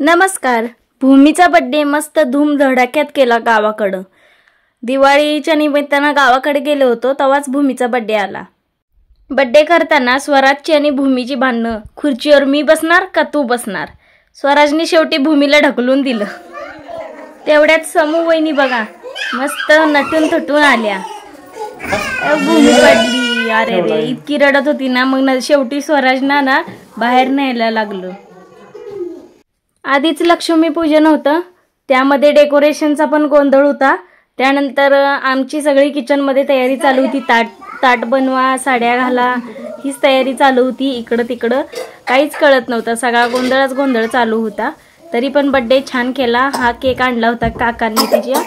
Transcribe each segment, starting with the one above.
नमस्कार. भूमीचा बड्डे मस्त धूमधडाक्यात केला गावाकडं. दिवाळीच्या निमित्तानं गावाकडे गेलो होतो तेव्हाच भूमीचा बड्डे आला. बड्डे करताना स्वराजची आणि भूमीची भांडणं, खुर्चीवर मी बसणार का तू बसणार. स्वराजने शेवटी भूमीला ढकलून दिलं. तेवढ्यात समू वहिनी बघा मस्त नटून थटून आल्या. भूमी पडली. अरे रे इतकी रडत होती ना. मग शेवटी स्वराजना ना बाहेर न्यायला लागलं. आधीच लक्ष्मीपूजन होतं, त्यामध्ये डेकोरेशनचा पण गोंधळ होता. त्यानंतर आमची सगळी किचनमध्ये तयारी चालू होती. ताट बनवा, साड्या घाला, हीच तयारी चालू होती. इकडं तिकडं काहीच कळत नव्हतं. सगळा गोंधळ चालू होता. तरी पण बड्डे छान केला. हा केक आणला होता काकांनी तिच्या.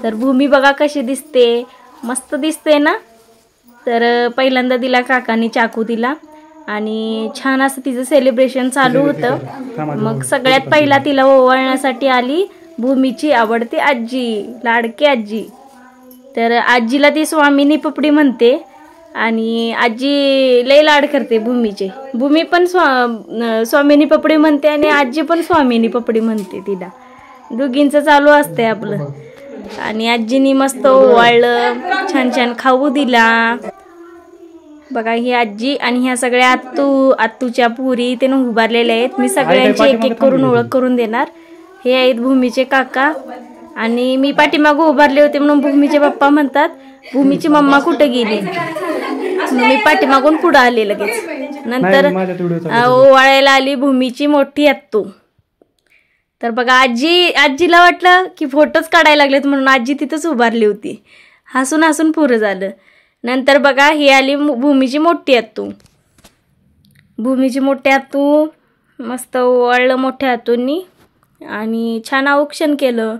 तर भूमी बघा कशी दिसते, मस्त दिसते ना. तर पहिल्यांदा दिला काकांनी चाकू दिला आणि छान असं तिचं सेलिब्रेशन चालू होतं. मग सगळ्यात पहिला तिला ओवाळण्यासाठी आली भूमीची आवडती आजी, लाडकी आजी. तर आजीला ती स्वामिनी पपडी म्हणते आणि आजी लय लाड करते भूमीचे. भूमी पण स्वामिनी पपडी म्हणते आणि आजी पण स्वामिनी पपडी म्हणते तिला. दोघींचं चालू असते आपलं. आणि आजीनी मस्त ओवाळलं, छान छान खाऊ दिला. बघा ही आजी आणि ह्या सगळ्या आत्तूच्या पुरी ते उभारलेल्या आहेत. मी सगळ्यांची एक एक करून ओळख करून देणार. हे आहेत भूमीचे काका आणि मी पाठीमागं उभारले होते म्हणून भूमीचे पप्पा म्हणतात भूमीची मम्मा कुठे गेली. मी पाठीमागून पुढे आले लगेच. नंतर ओवाळायला आली भूमीची मोठी आत्तू. तर बघा आजीला वाटलं की फोटोच काढायला लागलेत म्हणून आजी तिथंच उभारली होती. हसून हसून पुरं झालं. नंतर बघा ही आली भूमीची मोठी आत्तू. भूमीची मोठी आत्तू मस्त ओवाळलं मोठ्या आत्तूंनी आणि छान औक्षण केलं.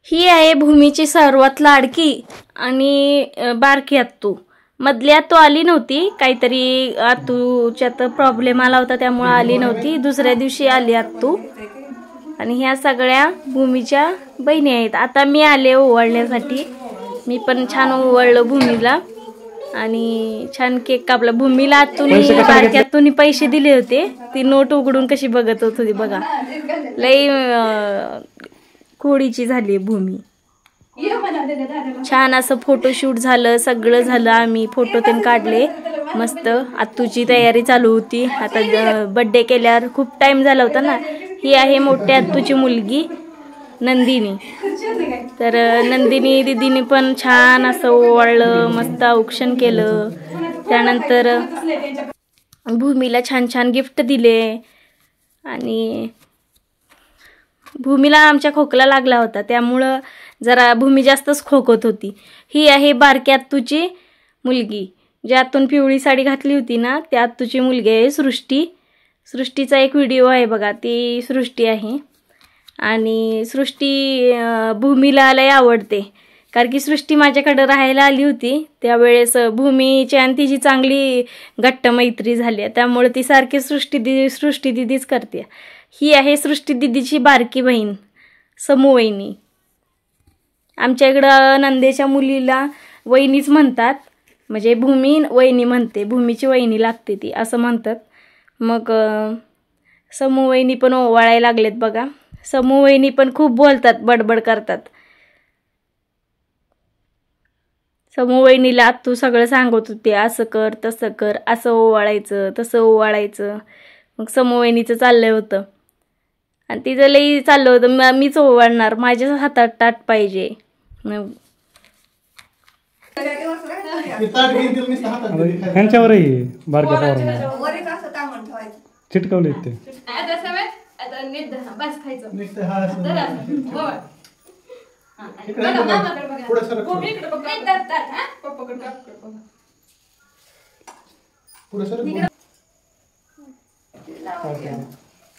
ही आहे भूमीची सर्वात लाडकी आणि बारकी आत्तू. मधली आत्तू आली नव्हती, काहीतरी आत्तूच्यात प्रॉब्लेम आला होता त्यामुळे आली नव्हती. दुसऱ्या दिवशी आली आत्तू. आणि ह्या सगळ्या भूमीच्या बहिणी आहेत. आता मी आले ओवाळण्यासाठी. मी पण छान ओवाळलं भूमीला आणि छान केक कापला. भूमीला बारक्या आत्तूनी पैसे दिले होते. ती नोट उघडून कशी बघत होती बघा. लई खोडीची झाली भूमी. छान असं फोटोशूट झालं, सगळं झालं. आम्ही फोटो ते काढले मस्त. आत्तूची तयारी चालू होती. आता बड्डे केल्यावर खूप टाइम झाला होता ना. ही आहे मोठ्या आत्तूची मुलगी नंदिनी. तर नंदिनी दिदीने पण छान असं ओवाळलं, मस्त औक्षण केलं. त्यानंतर भूमीला छान छान गिफ्ट दिले. आणि भूमीला आमच्या खोकला लागला होता त्यामुळं जरा भूमी जास्तच खोकत होती. ही आहे बारक्या आत्तूची मुलगी. ज्या आत्तून पिवळी साडी घातली होती ना त्या आत्तूची मुलगी आहे सृष्टी. सृष्टीचा एक व्हिडिओ आहे बघा, ती सृष्टी आहे. आणि सृष्टी भूमीला लय आवडते कारण की सृष्टी माझ्याकडे राहायला आली होती त्यावेळेस भूमीची आणि तिची चांगली घट्ट मैत्री झाली. त्यामुळे ती सारखी सृष्टी दिदीच करते. ही आहे सृष्टी दिदीची बारकी बहीण समू वहिनी. आमच्या इकडं नंदेच्या मुलीला वहिनीच म्हणतात. म्हणजे भूमी वहिनी म्हणते, भूमीची वहिनी लागते ती असं म्हणतात. मग समू वहिनी पण ओवाळायला लागलेत बघा. समू वहिनी पण खूप बोलतात, बडबड करतात. समू वहिनीला आत्तू सगळं सांगत होते, असं कर तसं कर, असं ओवाळायचं तसं ओवाळायचं. मग समू वहिनीचं चाललं होतं आणि तिचं लई चाललं होतं मीच ओवाळणार, माझ्याच हातात ताट पाहिजे. चिटकवले ते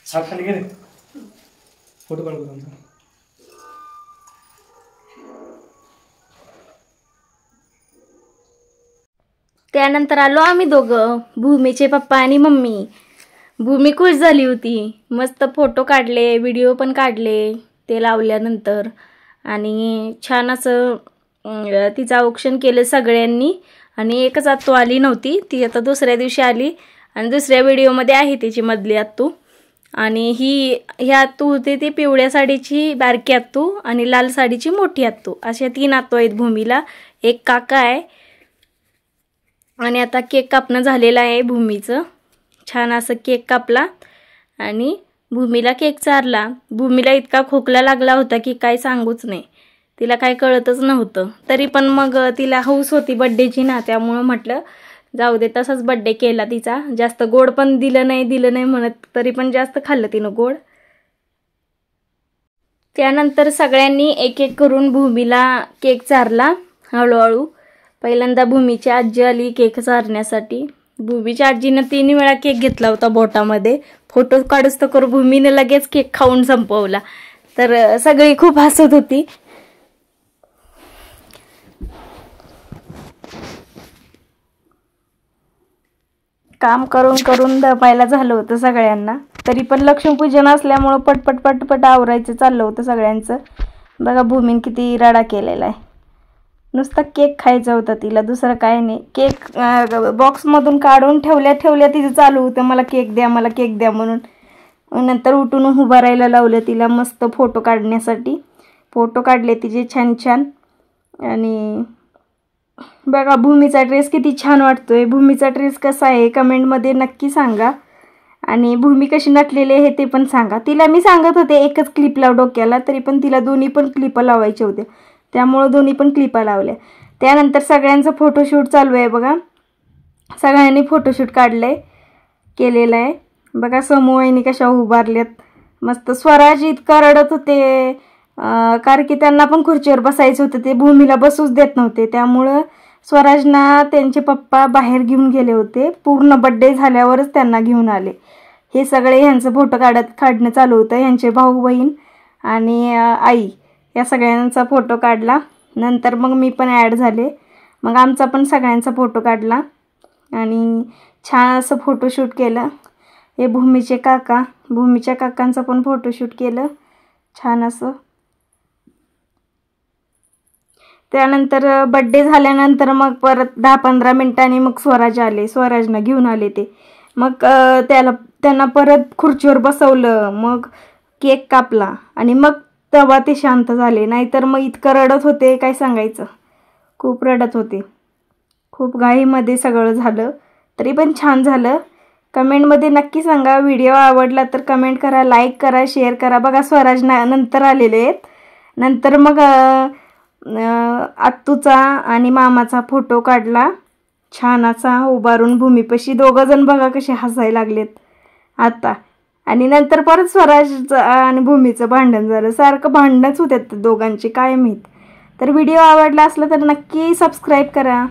हात खाली घे रे, फोटो काढू. त्यानंतर आलो आम्ही दोघं, भूमीचे पप्पा आणि मम्मी. भूमी खुश झाली होती, मस्त फोटो काढले, व्हिडिओ पण काढले ते लावल्यानंतर. आणि छान असं तिचं औक्षण केलं सगळ्यांनी. आणि एकच आत्तू आली नव्हती, ती आता दुसऱ्या दिवशी आली आणि दुसऱ्या व्हिडिओमध्ये आहे तिची मधली आत्तू. आणि ही आत्तू होते ती पिवळ्या साडीची बारकी आत्तू आणि लाल साडीची मोठी आत्तू, अशा 3 आत्तू आहेत भूमीला. एक काका आहे. आणि आता केक कापणं झालेलं आहे भूमीचं. छान असं केक कापला आणि भूमीला केक चारला. भूमीला इतका खोकला लागला होता की काय सांगूच नाही, तिला काय कळतच नव्हतं. तरी पण मग तिला हौस होती बड्डेची ना, त्यामुळं म्हटलं जाऊ दे, तसाच बड्डे केला तिचा. जास्त गोड पण दिलं नाही म्हणत, तरी पण जास्त खाल्लं तिनं गोड. त्यानंतर सगळ्यांनी एक एक करून भूमीला केक चारला हळूहळू. पहिल्यांदा भूमीची आजी आली केक चारण्यासाठी. भूमीच्या आजीनं 3 वेळा केक घेतला होता बोटामध्ये. फोटो काढूस तर भूमीनं लगेच केक खाऊन संपवला. तर सगळी खूप हसत होती. काम करून करून दमायला झालं होतं सगळ्यांना. तरी पण लक्ष्मीपूजन असल्यामुळं पटपट आवरायचं चाललं होतं सगळ्यांचं. बघा भूमीने किती राडा केलेला आहे. नुसता केक खायचा होता तिला, दुसरं काय नाही. केक बॉक्समधून काढून ठेवल्या तिचं चालू होतं मला केक द्या म्हणून. नंतर उठून उभं राहायला लावलं तिला मस्त फोटो काढण्यासाठी. फोटो काढले तिचे छान. आणि बघा भूमीचा ड्रेस किती छान वाटतोय. भूमीचा ड्रेस कसा आहे कमेंटमध्ये नक्की सांगा. आणि भूमी कशी नटलेली आहे ते पण सांगा. तिला मी सांगत होते एकच क्लिप लाव डोक्याला, तरी पण तिला दोन्ही पण क्लिपा लावायच्या होत्या, त्यामुळं दोन्ही पण क्लिपा लावल्या. त्यानंतर सगळ्यांचं फोटोशूट चालू आहे बघा. सगळ्यांनी फोटोशूट केलेलं आहे. बघा समूहाईनी कशा उभारल्यात मस्त. स्वराज इतका रडत होते कारण की त्यांना पण खुर्चीवर बसायचं होतं, ते भूमीला बसूच देत नव्हते. त्यामुळं स्वराजना त्यांचे पप्पा बाहेर घेऊन गेले होते. पूर्ण बड्डे झाल्यावरच त्यांना घेऊन आले. हे सगळे ह्यांचं फोटो काढणं चालू होतं. ह्यांचे भाऊ बहीण आणि आई या सगळ्यांचा फोटो काढला. नंतर मग मी पण ॲड झाले. मग आमचा पण सगळ्यांचा फोटो काढला आणि छान असं फोटोशूट केलं. हे भूमीचे काका, भूमीच्या काकांचं पण फोटोशूट केलं छान असं. त्यानंतर बड्डे झाल्यानंतर मग परत 10-15 मिनिटांनी मग स्वराज आले. स्वराजना घेऊन आले ते. मग त्यांना परत खुर्चीवर बसवलं, मग केक कापला आणि मग तेव्हा ते शांत झाले. नाहीतर मग इतकं रडत होते काय सांगायचं, खूप रडत होते. खूप घाईमध्ये सगळं झालं, तरी पण छान झालं. कमेंटमध्ये नक्की सांगा. व्हिडिओ आवडला तर कमेंट करा, लाईक करा, शेअर करा. बघा स्वराज नंतर आलेले आहेत. नंतर मग आत्तूचा आणि मामाचा फोटो काढला छान असा उभारून भूमीपाशी. दोघंजण बघा कसे हसायला लागलेत आता. आणि नंतर परत स्वराज आणि भूमीचं भांडण झालं. सारखं भांडणच होत्यात दोघांची काय माहीत. तर व्हिडिओ आवडला असला तर नक्की सबस्क्राईब करा.